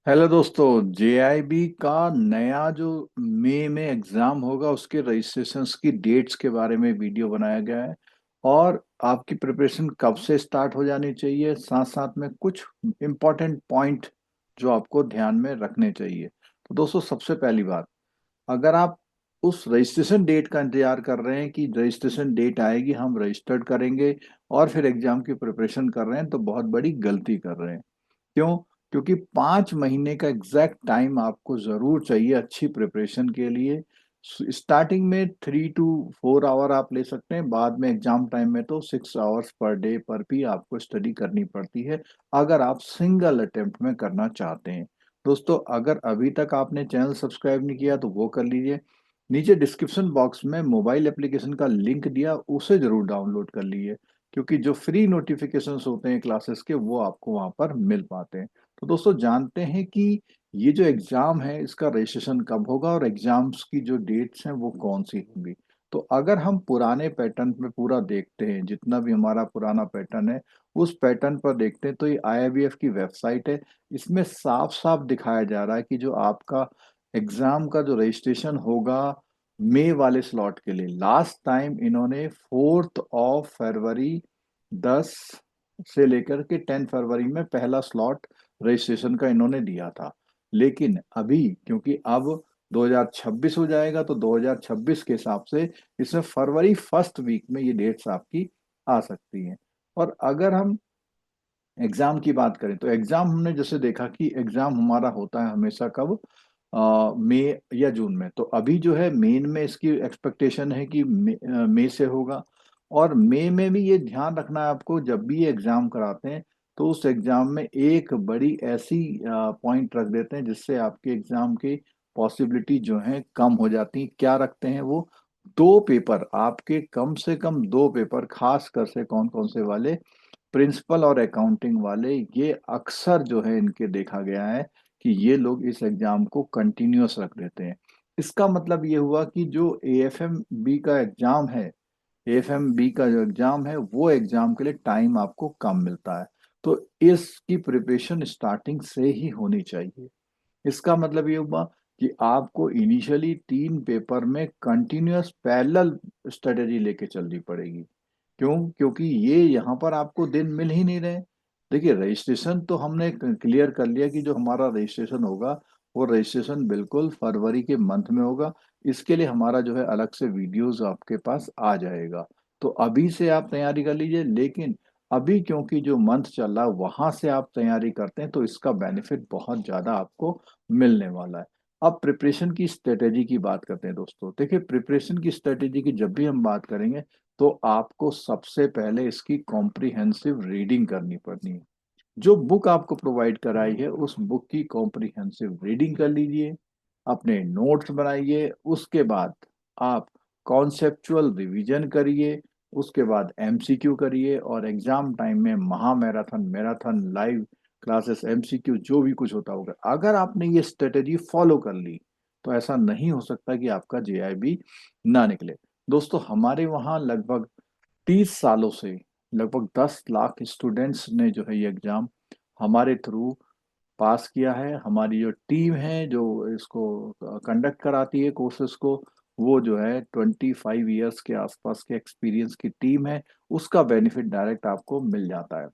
Hello दोस्तों। JIB का नया जो मई में एग्जाम होगा उसके रजिस्ट्रेशंस की डेट्स के बारे में वीडियो बनाया गया है। और आपकी प्रिपरेशन कब से स्टार्ट हो जानी चाहिए, साथ साथ में कुछ इम्पोर्टेंट पॉइंट जो आपको ध्यान में रखने चाहिए। तो दोस्तों, सबसे पहली बात, अगर आप उस रजिस्ट्रेशन डेट का इंतजार कर रहे हैं कि रजिस्ट्रेशन डेट आएगी हम रजिस्टर्ड करेंगे और फिर एग्जाम की प्रिपरेशन कर रहे हैं, तो बहुत बड़ी गलती कर रहे हैं। क्यों? क्योंकि 5 महीने का एग्जैक्ट टाइम आपको जरूर चाहिए अच्छी प्रिपरेशन के लिए। स्टार्टिंग में 3 to 4 आवर आप ले सकते हैं, बाद में एग्जाम टाइम में तो 6 आवर्स पर डे पर भी आपको स्टडी करनी पड़ती है, अगर आप सिंगल अटेम्प्ट में करना चाहते हैं। दोस्तों, अगर अभी तक आपने चैनल सब्सक्राइब नहीं किया तो वो कर लीजिए। नीचे डिस्क्रिप्शन बॉक्स में मोबाइल एप्लीकेशन का लिंक दिया, उसे जरूर डाउनलोड कर लीजिए, क्योंकि जो फ्री नोटिफिकेशंस होते हैं क्लासेस के वो आपको वहां पर मिल पाते हैं। तो दोस्तों, जानते हैं कि ये जो एग्जाम है इसका रजिस्ट्रेशन कब होगा और एग्जाम्स की जो डेट्स हैं वो कौन सी होंगी। तो अगर हम पुराने पैटर्न में पूरा देखते हैं, जितना भी हमारा पुराना पैटर्न है उस पैटर्न पर देखते हैं, तो ये आईआईबीएफ की वेबसाइट है। इसमें साफ साफ दिखाया जा रहा है कि जो आपका एग्जाम का जो रजिस्ट्रेशन होगा मई वाले स्लॉट के लिए, लास्ट टाइम इन्होंने 4 फरवरी 10 से लेकर के 10 फरवरी में पहला स्लॉट रजिस्ट्रेशन का इन्होंने दिया था। लेकिन अभी क्योंकि अब 2026 हो जाएगा, तो 2026 के हिसाब से इसमें फरवरी फर्स्ट वीक में ये डेट्स आपकी आ सकती हैं। और अगर हम एग्जाम की बात करें तो एग्जाम हमने जैसे देखा कि एग्जाम हमारा होता है हमेशा कब, मई या जून में। तो अभी जो है मेन में इसकी एक्सपेक्टेशन है कि मई से होगा। और मई में भी ये ध्यान रखना है आपको, जब भी ये एग्जाम कराते हैं तो उस एग्जाम में एक बड़ी ऐसी पॉइंट रख देते हैं जिससे आपके एग्जाम की पॉसिबिलिटी जो है कम हो जाती है। क्या रखते हैं वो? 2 पेपर, आपके कम से कम 2 पेपर, खास कर से कौन कौन से वाले, प्रिंसिपल और अकाउंटिंग वाले, ये अक्सर जो है इनके देखा गया है कि ये लोग इस एग्जाम को कंटिन्यूअस रख देते हैं। इसका मतलब ये हुआ कि जो एएफएम बी का एग्जाम है, एएफएम बी का जो एग्जाम है वो एग्जाम के लिए टाइम आपको कम मिलता है। तो इसकी प्रिपरेशन स्टार्टिंग से ही होनी चाहिए। इसका मतलब ये हुआ कि आपको इनिशियली 3 पेपर में कंटिन्यूअस पैरेलल स्ट्रेटेजी लेके चलनी पड़ेगी। क्यों? क्योंकि ये यहाँ पर आपको दिन मिल ही नहीं रहे। देखिए, रजिस्ट्रेशन तो हमने क्लियर कर लिया कि जो हमारा रजिस्ट्रेशन होगा वो रजिस्ट्रेशन बिल्कुल फरवरी के मंथ में होगा। इसके लिए हमारा जो है अलग से वीडियोस आपके पास आ जाएगा। तो अभी से आप तैयारी कर लीजिए। लेकिन अभी क्योंकि जो मंथ चल रहा है वहां से आप तैयारी करते हैं तो इसका बेनिफिट बहुत ज्यादा आपको मिलने वाला है। अब प्रिपरेशन की स्ट्रेटेजी की बात करते हैं दोस्तों। देखिए, प्रिपरेशन की स्ट्रेटेजी की जब भी हम बात करेंगे तो आपको सबसे पहले इसकी कॉम्प्रिहेंसिव रीडिंग करनी पड़नी है। जो बुक आपको प्रोवाइड कराई है उस बुक की कॉम्प्रिहेंसिव रीडिंग कर लीजिए, अपने नोट्स बनाइए। उसके बाद आप कॉन्सेप्चुअल रिवीजन करिए, उसके बाद एमसीक्यू करिए, और एग्जाम टाइम में महा marathon, marathon, live classes, MCQ, जो भी कुछ होता होगा, अगर आपने ये स्ट्रेटेजी फॉलो कर ली तो ऐसा नहीं हो सकता कि आपका जेआईबी ना निकले। दोस्तों, हमारे वहाँ लगभग 30 सालों से लगभग 10 लाख स्टूडेंट्स ने जो है ये एग्जाम हमारे थ्रू पास किया है। हमारी जो टीम है जो इसको कंडक्ट कराती है कोर्सेज को, वो जो है 25 ईयर्स के आसपास के एक्सपीरियंस की टीम है। उसका बेनिफिट डायरेक्ट आपको मिल जाता है।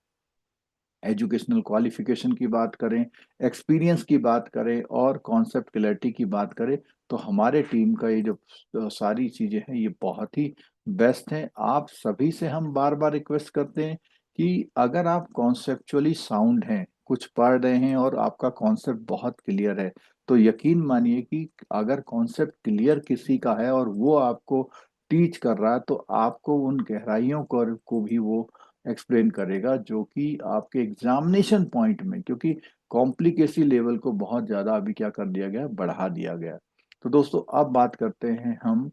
एजुकेशनल क्वालिफिकेशन की बात करें, एक्सपीरियंस की बात करें और कॉन्सेप्ट क्लैरिटी की बात करें, तो हमारे टीम का ये जो सारी चीजें हैं ये बहुत ही बेस्ट हैं। आप सभी से हम बार बार रिक्वेस्ट करते हैं कि अगर आप कॉन्सेप्चुअली साउंड हैं, कुछ पढ़ रहे हैं और आपका कॉन्सेप्ट बहुत क्लियर है, तो यकीन मानिए कि अगर कॉन्सेप्ट क्लियर किसी का है और वो आपको टीच कर रहा है तो आपको उन गहराइयों को भी वो एक्सप्लेन करेगा, जो कि आपके एग्जामिनेशन पॉइंट में, क्योंकि कॉम्प्लिकेसी लेवल को बहुत ज्यादा अभी क्या कर दिया गया, बढ़ा दिया गया। तो दोस्तों, अब बात करते हैं हम,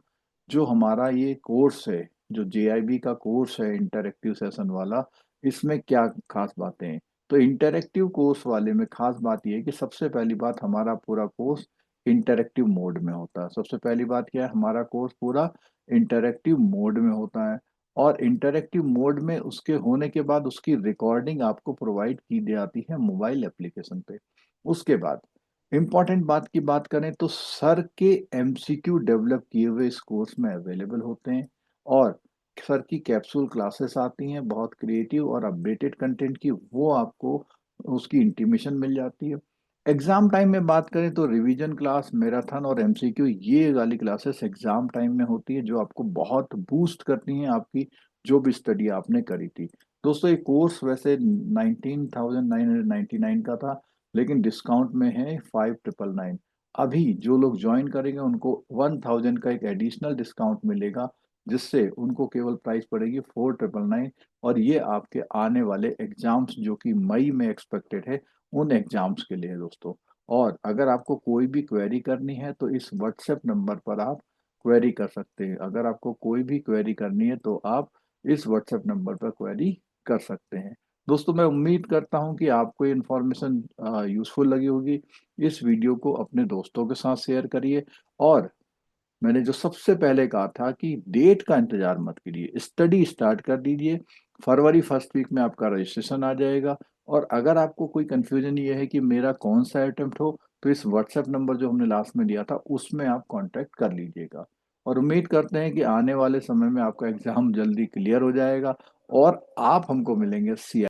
जो हमारा ये कोर्स है, जो जेआईबी का कोर्स है इंटरेक्टिव सेशन वाला, इसमें क्या खास बातें हैं। तो इंटरेक्टिव कोर्स वाले में खास बात यह है कि सबसे पहली बात, हमारा पूरा कोर्स इंटरेक्टिव मोड में होता है। सबसे पहली बात क्या है, हमारा कोर्स पूरा इंटरेक्टिव मोड में होता है। और इंटरेक्टिव मोड में उसके होने के बाद उसकी रिकॉर्डिंग आपको प्रोवाइड की जाती है मोबाइल एप्लीकेशन पे। उसके बाद इम्पॉर्टेंट बात की बात करें तो सर के एमसीक्यू डेवलप किए हुए इस कोर्स में अवेलेबल होते हैं, और सर की कैप्सूल क्लासेस आती हैं बहुत क्रिएटिव और अपडेटेड कंटेंट की, वो आपको उसकी इंटीमेशन मिल जाती है। एग्जाम टाइम में बात करें तो रिवीजन क्लास, मैराथन और एमसीक्यू, ये वाली क्लासेस एग्जाम टाइम में होती है जो आपको बहुत बूस्ट करती हैं आपकी जो भी स्टडी आपने करी थी। दोस्तों ये कोर्स वैसे 19,999 का था, लेकिन डिस्काउंट में है 5,999। अभी जो लोग ज्वाइन करेंगे उनको 1,000 का एक एडिशनल डिस्काउंट मिलेगा, जिससे उनको केवल प्राइस पड़ेगी 4,999। और ये आपके आने वाले एग्जाम्स जो कि मई में एक्सपेक्टेड है, उन एग्जाम्स के लिए है दोस्तों। और अगर आपको कोई भी क्वेरी करनी है तो इस व्हाट्सएप नंबर पर आप क्वेरी कर सकते हैं। अगर आपको कोई भी क्वेरी करनी है तो आप इस व्हाट्सएप नंबर पर क्वेरी कर सकते हैं। दोस्तों मैं उम्मीद करता हूं कि आपको ये इन्फॉर्मेशन यूजफुल लगी होगी। इस वीडियो को अपने दोस्तों के साथ शेयर करिए। और मैंने जो सबसे पहले कहा था कि डेट का इंतजार मत कीजिए, स्टडी स्टार्ट कर दीजिए। फरवरी फर्स्ट वीक में आपका रजिस्ट्रेशन आ जाएगा। और अगर आपको कोई कंफ्यूजन ये है कि मेरा कौन सा अटेम्प्ट हो, तो इस व्हाट्सएप नंबर जो हमने लास्ट में दिया था उसमें आप कांटेक्ट कर लीजिएगा। और उम्मीद करते हैं कि आने वाले समय में आपका एग्जाम जल्दी क्लियर हो जाएगा और आप हमको मिलेंगे सी